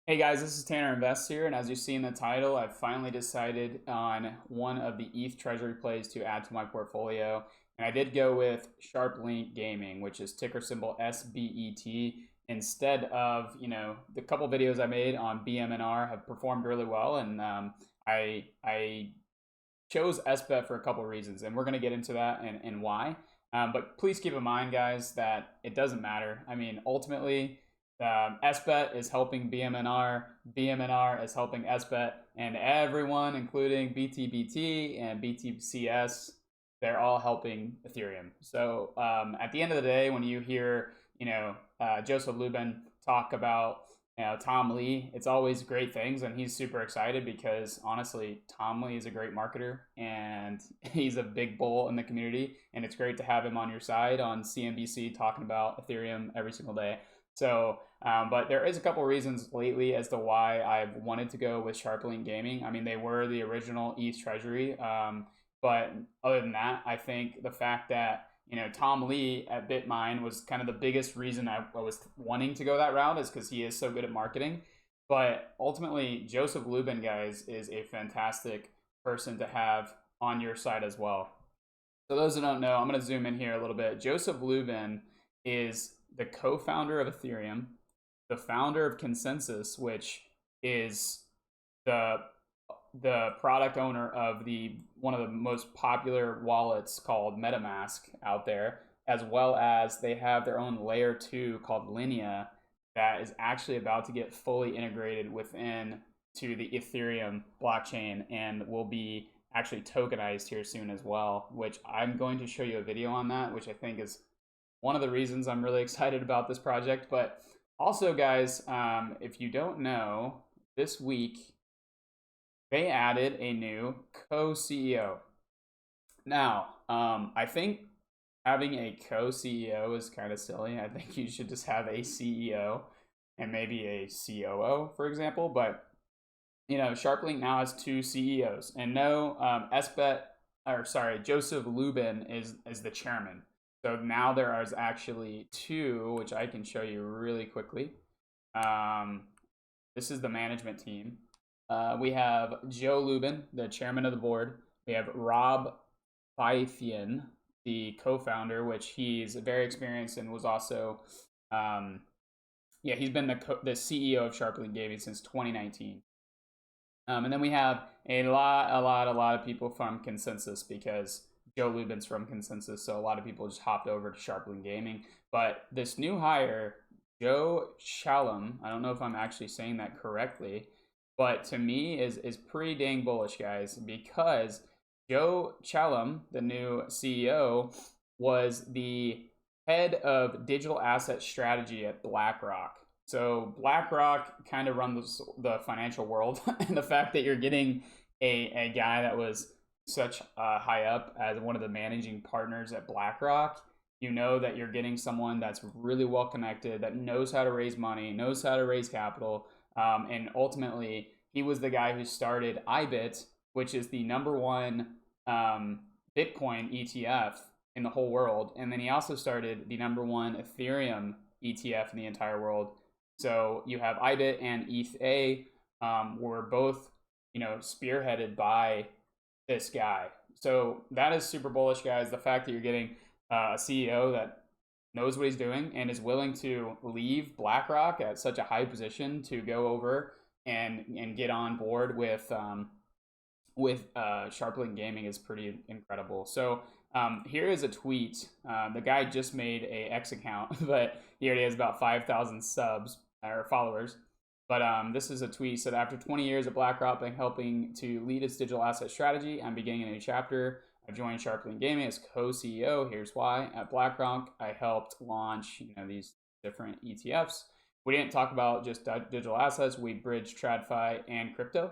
Hey guys, this is Tanner Invest here, and as you see in the title, I've finally decided on one of the ETH Treasury plays to add to my portfolio, and I did go with Sharplink Gaming, which is ticker symbol SBET, instead of, the couple videos I made on BMNR have performed really well, and I chose SBET for a couple reasons, and we're going to get into that and why. But please keep in mind, guys, that it doesn't matter. I mean, ultimately, SBET is helping BMNR, BMNR is helping SBET, and everyone, including BTBT and BTCS, they're all helping Ethereum. So at the end of the day, when you hear, Joseph Lubin talk about Tom Lee, it's always great things, and he's super excited because honestly, Tom Lee is a great marketer and he's a big bull in the community, and it's great to have him on your side on CNBC talking about Ethereum every single day. So, but there is a couple reasons lately as to why I've wanted to go with Sharplink Gaming. I mean, they were the original ETH Treasury, but other than that, I think the fact that Tom Lee at BitMine was kind of the biggest reason I was wanting to go that route, is because he is so good at marketing. But ultimately, Joseph Lubin, guys, is a fantastic person to have on your side as well. So those who don't know, I'm going to zoom in here a little bit. Joseph Lubin is the co-founder of Ethereum, the founder of Consensys, which is the product owner of one of the most popular wallets called MetaMask out there, as well as they have their own layer 2 called Linea that is actually about to get fully integrated within to the Ethereum blockchain and will be actually tokenized here soon as well, which I'm going to show you a video on that, which I think is one of the reasons I'm really excited about this project. But also, guys, if you don't know, this week they added a new co-CEO. Now, I think having a co-CEO is kind of silly. I think you should just have a CEO and maybe a COO, for example. But Sharplink now has two CEOs, and no, Joseph Lubin is the chairman. So now there is actually two, which I can show you really quickly. This is the management team. We have Joe Lubin, the chairman of the board. We have Rob Fyfian, the co-founder, which he's very experienced and was also, he's been the CEO of Sharplink Gaming since 2019. And then we have a lot of people from Consensys, because Joe Lubin's from Consensys, so a lot of people just hopped over to Sharplink Gaming. But this new hire, Joe Chalem, I don't know if I'm actually saying that correctly, but to me is pretty dang bullish, guys, because Joe Chalem, the new CEO, was the head of digital asset strategy at BlackRock. So BlackRock kind of runs the financial world, and the fact that you're getting a guy that was such high up as one of the managing partners at BlackRock, you know that you're getting someone that's really well connected, that knows how to raise money, knows how to raise capital, and ultimately he was the guy who started IBIT, which is the #1 Bitcoin ETF in the whole world, and then he also started the #1 Ethereum ETF in the entire world. So you have IBIT and ETH were both, spearheaded by this guy. So that is super bullish, guys. The fact that you're getting a CEO that knows what he's doing and is willing to leave BlackRock at such a high position to go over and get on board with Sharplink Gaming is pretty incredible. So here is a tweet. The guy just made a X account, but he already has about 5,000 subs or followers. But this is a tweet. He said, after 20 years at BlackRock and helping to lead its digital asset strategy, I'm beginning a new chapter. I've joined Sharplink Gaming as co-CEO. Here's why. At BlackRock, I helped launch these different ETFs. We didn't talk about just digital assets. We bridged TradFi and crypto.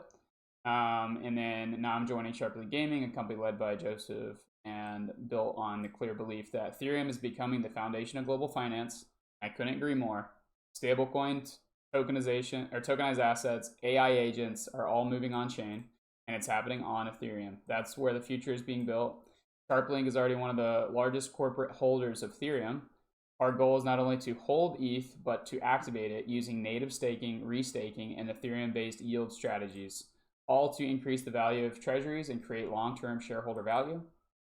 And then now I'm joining Sharplink Gaming, a company led by Joseph and built on the clear belief that Ethereum is becoming the foundation of global finance. I couldn't agree more. Stablecoins, tokenization or tokenized assets, AI agents are all moving on chain, and it's happening on Ethereum. That's where the future is being built. Sharplink is already one of the largest corporate holders of Ethereum, Our goal is not only to hold ETH, but to activate it using native staking, restaking, and Ethereum-based yield strategies, all to increase the value of treasuries and create long-term shareholder value.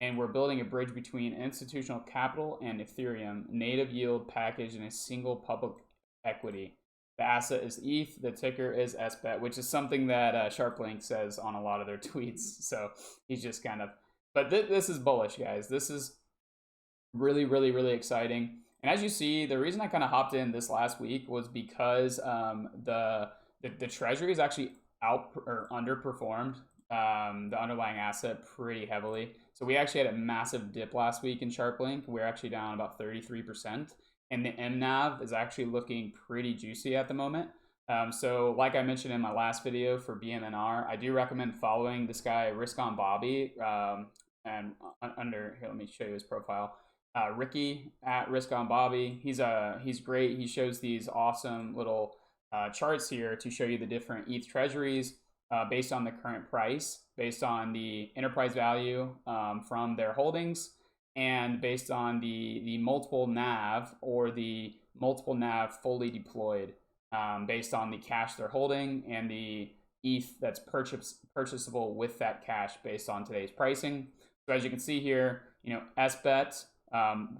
And we're building a bridge between institutional capital and Ethereum, native yield packaged in a single public equity. The asset is ETH, the ticker is SBET, which is something that Sharplink says on a lot of their tweets. So he's just kind of, but this is bullish, guys. This is really, really, really exciting. And as you see, the reason I kind of hopped in this last week was because the treasury is actually out or underperformed the underlying asset pretty heavily. So we actually had a massive dip last week in Sharplink. We're actually down about 33%. And the mNAV is actually looking pretty juicy at the moment. So like I mentioned in my last video for BMNR, I do recommend following this guy, Risk on Bobby. And under here, let me show you his profile. Ricky at Risk on Bobby. He's great. He shows these awesome little charts here to show you the different ETH treasuries based on the current price, based on the enterprise value from their holdings, and based on the multiple NAV or the multiple NAV fully deployed based on the cash they're holding and the ETH that's purchasable with that cash based on today's pricing. So as you can see here, SBET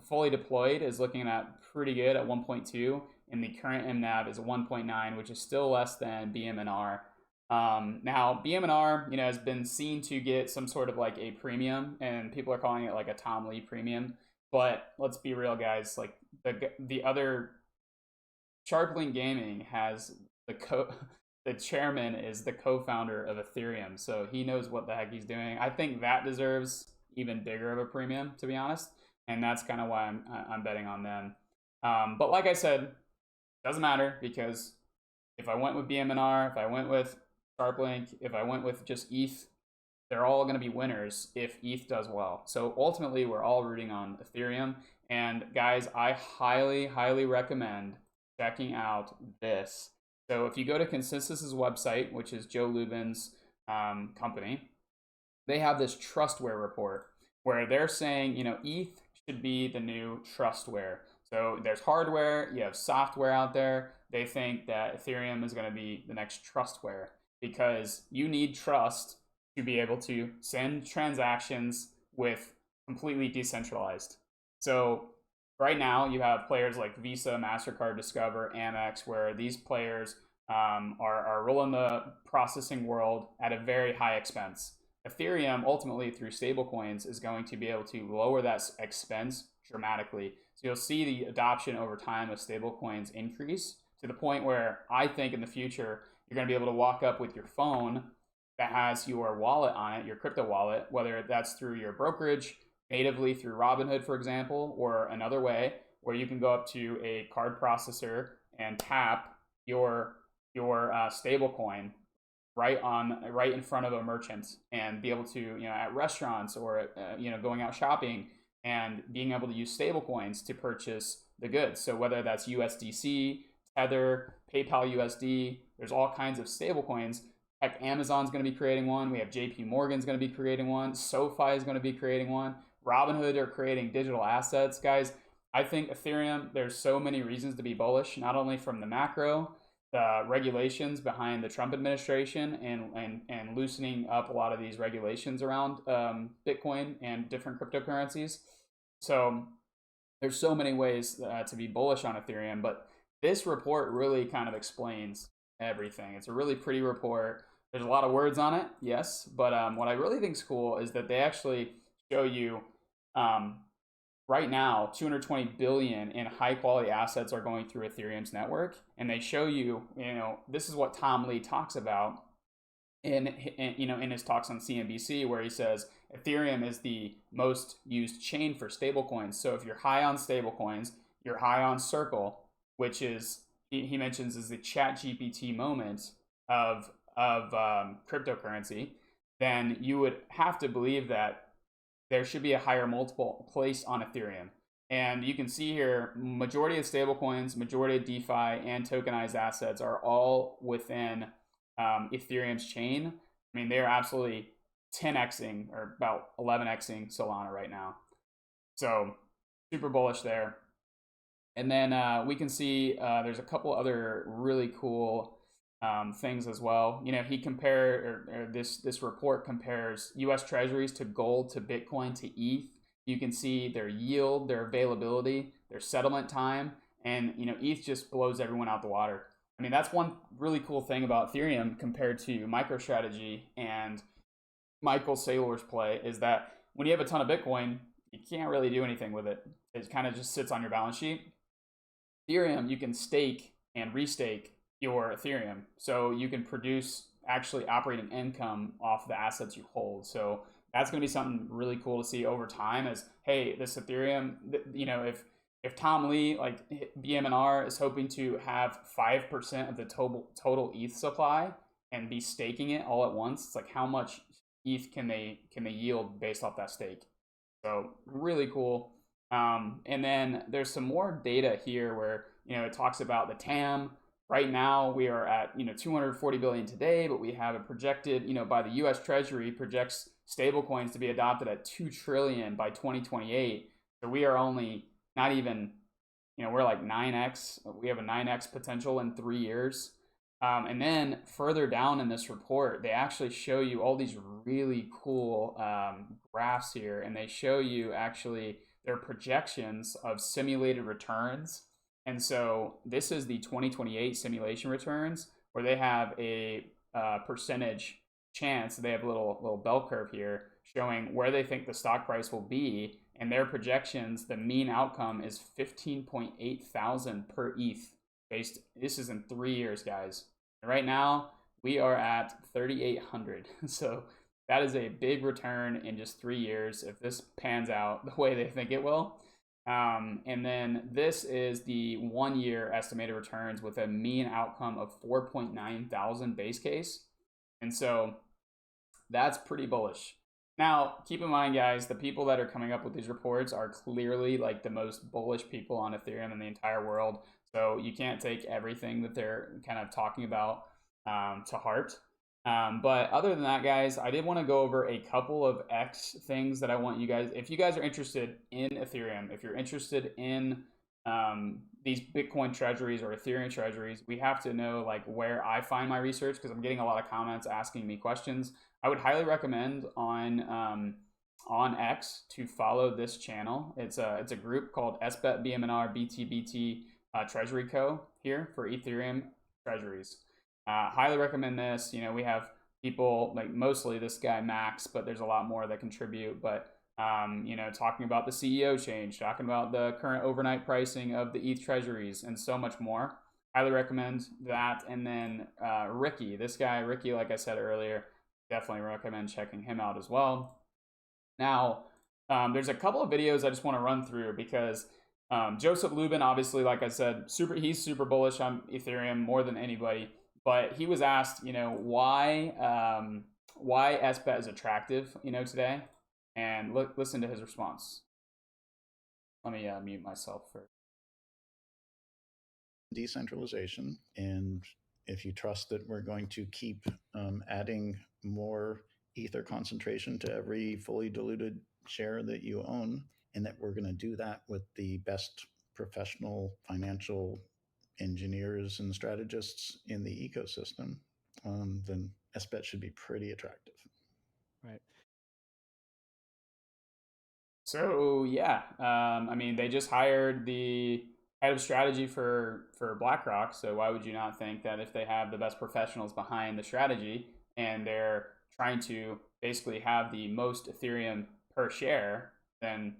fully deployed is looking at pretty good at 1.2, and the current mNAV is 1.9, which is still less than BMNR. Now BMNR, has been seen to get some sort of like a premium, and people are calling it like a Tom Lee premium. But let's be real, guys. Like the other Sharplink Gaming has the chairman is the co-founder of Ethereum, so he knows what the heck he's doing. I think that deserves even bigger of a premium, to be honest, and that's kind of why I'm betting on them. But like I said, doesn't matter, because if I went with BMNR, if I went with Sharplink, if I went with just ETH, they're all going to be winners if ETH does well. So ultimately, we're all rooting on Ethereum. And guys, I highly, highly recommend checking out this. So if you go to Consensys' website, which is Joe Lubin's company, they have this Trustware report where they're saying, ETH should be the new Trustware. So there's hardware, you have software out there. They think that Ethereum is going to be the next Trustware, because you need trust to be able to send transactions with completely decentralized. So right now you have players like Visa, MasterCard, Discover, Amex, where these players are rolling the processing world at a very high expense. Ethereum, ultimately through stablecoins, is going to be able to lower that expense dramatically. So you'll see the adoption over time of stablecoins increase to the point where I think in the future you're going to be able to walk up with your phone that has your wallet on it, your crypto wallet, whether that's through your brokerage, natively through Robinhood, for example, or another way where you can go up to a card processor and tap your stablecoin right in front of a merchant, and be able to, at restaurants or going out shopping, and being able to use stablecoins to purchase the goods. So whether that's USDC, Tether, PayPal USD, there's all kinds of stablecoins. Heck, Amazon's going to be creating one. We have JP Morgan's going to be creating one. SoFi is going to be creating one. Robinhood are creating digital assets. Guys, I think Ethereum, there's so many reasons to be bullish, not only from the macro, the regulations behind the Trump administration, and loosening up a lot of these regulations around Bitcoin and different cryptocurrencies. So there's so many ways to be bullish on Ethereum, but this report really kind of explains everything. It's a really pretty report. There's a lot of words on it, yes, but what I really think is cool is that they actually show you right now 220 billion in high quality assets are going through Ethereum's network, and they show you, this is what Tom Lee talks about in his talks on CNBC, where he says Ethereum is the most used chain for stablecoins. So if you're high on stablecoins, you're high on Circle, which is, he mentions, is the ChatGPT moment of cryptocurrency, then you would have to believe that there should be a higher multiple placed on Ethereum. And you can see here, majority of stablecoins, majority of DeFi, and tokenized assets are all within Ethereum's chain. I mean, they're absolutely 10xing or about 11xing Solana right now. So super bullish there. And then we can see there's a couple other really cool things as well. He this report compares U.S. Treasuries to gold, to Bitcoin, to ETH. You can see their yield, their availability, their settlement time, and ETH just blows everyone out the water. I mean, that's one really cool thing about Ethereum compared to MicroStrategy and Michael Saylor's play is that when you have a ton of Bitcoin, you can't really do anything with it. It kind of just sits on your balance sheet. Ethereum, you can stake and restake your Ethereum. So you can produce actually operating income off the assets you hold. So that's going to be something really cool to see over time as, hey, this Ethereum, if Tom Lee, like BMNR, is hoping to have 5% of the total ETH supply and be staking it all at once, it's like how much ETH can they yield based off that stake? So really cool. And then there's some more data here where it talks about the TAM. Right now we are at 240 billion today, but we have a projected by the U.S. Treasury projects stablecoins to be adopted at 2 trillion by 2028. So we are only not even we're like 9x. We have a 9x potential in 3 years. And then further down in this report, they actually show you all these really cool graphs here, and they show you actually their projections of simulated returns. And so this is the 2028 simulation returns, where they have a percentage chance. They have a little bell curve here showing where they think the stock price will be, and their projections, the mean outcome is 15.8 thousand per ETH. This is in 3 years, guys. And right now we are at 3,800. So that is a big return in just 3 years if this pans out the way they think it will. And then this is the 1 year estimated returns with a mean outcome of 4.9 thousand base case. And so that's pretty bullish. Now, keep in mind, guys, the people that are coming up with these reports are clearly like the most bullish people on Ethereum in the entire world. So you can't take everything that they're kind of talking about to heart. But other than that, guys, I did want to go over a couple of X things that I want you guys, if you guys are interested in Ethereum, if you're interested in these Bitcoin treasuries or Ethereum treasuries, we have to know like where I find my research, because I'm getting a lot of comments asking me questions. I would highly recommend on X to follow this channel. It's a group called SBET BMNR BTBT Treasury Co. here for Ethereum treasuries. Highly recommend this. We have people like mostly this guy Max, but there's a lot more that contribute. But talking about the CEO change, talking about the current overnight pricing of the ETH treasuries, and so much more. Highly recommend that. And then Ricky, this guy Ricky, like I said earlier, definitely recommend checking him out as well. Now, there's a couple of videos I just want to run through because Joseph Lubin, obviously, like I said, he's super bullish on Ethereum more than anybody. But he was asked, why SBET is attractive, today, and listen to his response. Let me mute myself first. Decentralization, and if you trust that we're going to keep adding more Ether concentration to every fully diluted share that you own, and that we're going to do that with the best professional financial engineers and strategists in the ecosystem, then SBET should be pretty attractive. Right. So yeah, I mean, they just hired the head of strategy for BlackRock. So why would you not think that if they have the best professionals behind the strategy and they're trying to basically have the most Ethereum per share, then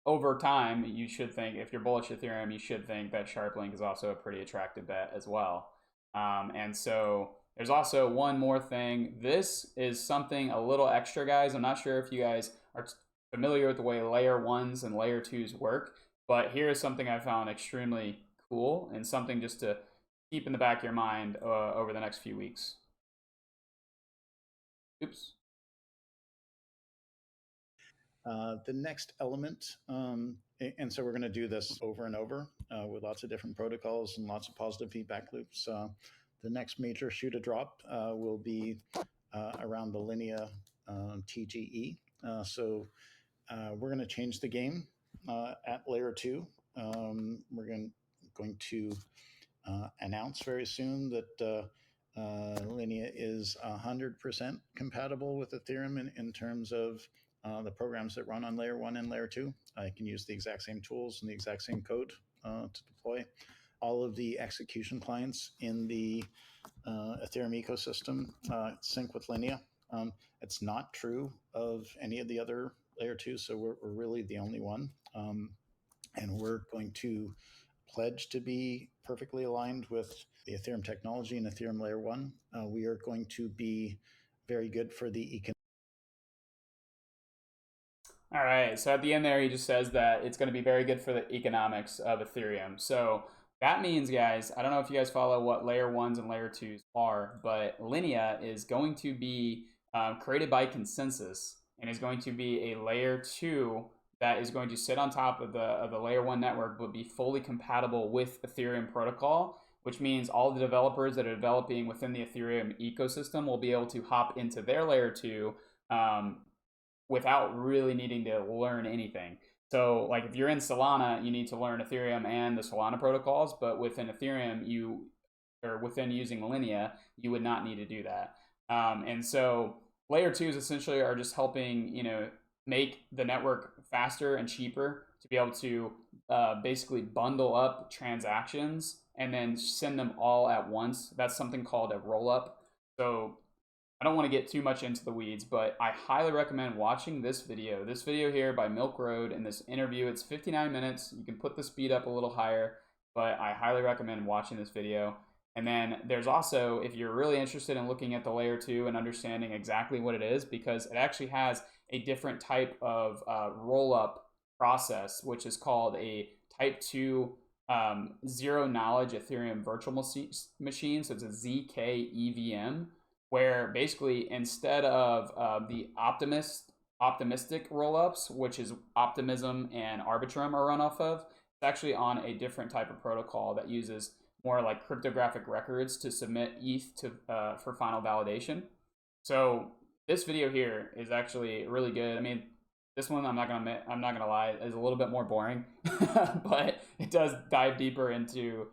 over time, you should think, if you're bullish Ethereum, you should think that Sharplink is also a pretty attractive bet as well. And so there's also one more thing. This is something a little extra, guys. I'm not sure if you guys are familiar with the way layer 1s and layer 2s work, but here is something I found extremely cool and something just to keep in the back of your mind over the next few weeks. Oops. The next element, and so we're going to do this over and over with lots of different protocols and lots of positive feedback loops. The next major shoe to drop will be around the Linea TGE. So we're going to change the game at layer 2 we're going to announce very soon that Linea is 100% compatible with Ethereum in terms of the programs that run on layer 1 and layer 2. I can use the exact same tools and the exact same code to deploy. All of the execution clients in the Ethereum ecosystem sync with Linea. It's not true of any of the other layer 2s, so we're really the only one. And we're going to pledge to be perfectly aligned with the Ethereum technology and Ethereum layer 1. We are going to be very good for the All right, so at the end there, he just says that it's going to be very good for the economics of Ethereum. So that means, guys, I don't know if you guys follow what layer 1s and layer 2s are, but Linea is going to be created by Consensys and is going to be a layer 2 that is going to sit on top of the layer 1 network but be fully compatible with Ethereum protocol, which means all the developers that are developing within the Ethereum ecosystem will be able to hop into their layer 2 without really needing to learn anything. So like if you're in Solana, you need to learn Ethereum and the Solana protocols, but within Ethereum, within using Linea, you would not need to do that. And so layer 2s essentially are just helping, make the network faster and cheaper to be able to basically bundle up transactions and then send them all at once. That's something called a roll-up. So I don't want to get too much into the weeds, but I highly recommend watching this video. This video here by Milk Road and this interview, it's 59 minutes. You can put the speed up a little higher, but I highly recommend watching this video. And then there's also, if you're really interested in looking at the layer 2 and understanding exactly what it is, because it actually has a different type of roll-up process, which is called a type 2 zero knowledge Ethereum virtual machine. So it's a zkEVM, where basically instead of the optimistic rollups, which is Optimism and Arbitrum are run off of, it's actually on a different type of protocol that uses more like cryptographic records to submit ETH to for final validation. So this video here is actually really good. I mean, this one I'm not gonna lie, is a little bit more boring, but it does dive deeper into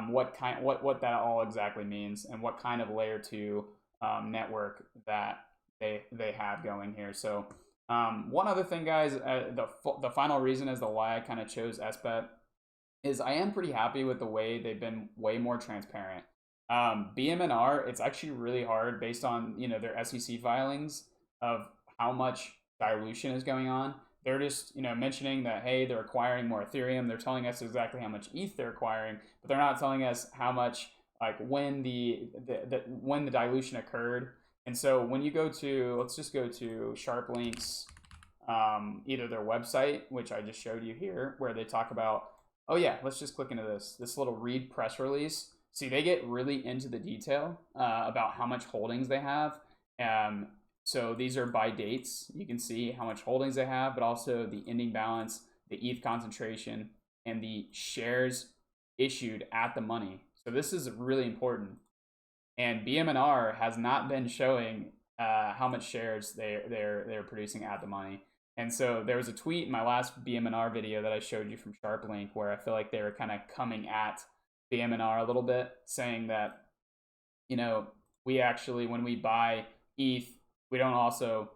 what that all exactly means and what kind of layer 2 network that they have going here. So one other thing, guys, the final reason as to why I kind of chose SBET is I am pretty happy with the way they've been way more transparent. BMNR, it's actually really hard based on their SEC filings of how much dilution is going on. They're just mentioning that, hey, they're acquiring more Ethereum. They're telling us exactly how much ETH they're acquiring, but they're not telling us how much, like when the dilution occurred. And so when you go to, let's just go to Sharplink's either their website, which I just showed you here, where they talk about, oh yeah, let's just click into this little read press release. See, they get really into the detail about how much holdings they have. So these are by dates. You can see how much holdings they have, but also the ending balance, the ETH concentration, and the shares issued at the money. So this is really important. And BMNR has not been showing how much shares they're producing at the money. And so there was a tweet in my last BMNR video that I showed you from Sharplink where I feel like they were kind of coming at BMNR a little bit, saying that, we actually, when we buy ETH, we don't also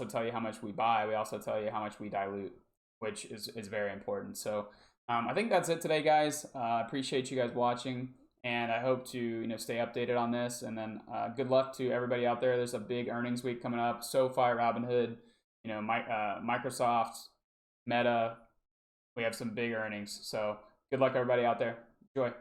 tell you how much we buy. We also tell you how much we dilute, which is very important. So I think that's it today, guys. Appreciate you guys watching, and I hope to stay updated on this. And then good luck to everybody out there. There's a big earnings week coming up. SoFi, Robinhood, Microsoft, Meta. We have some big earnings. So good luck, everybody out there. Enjoy.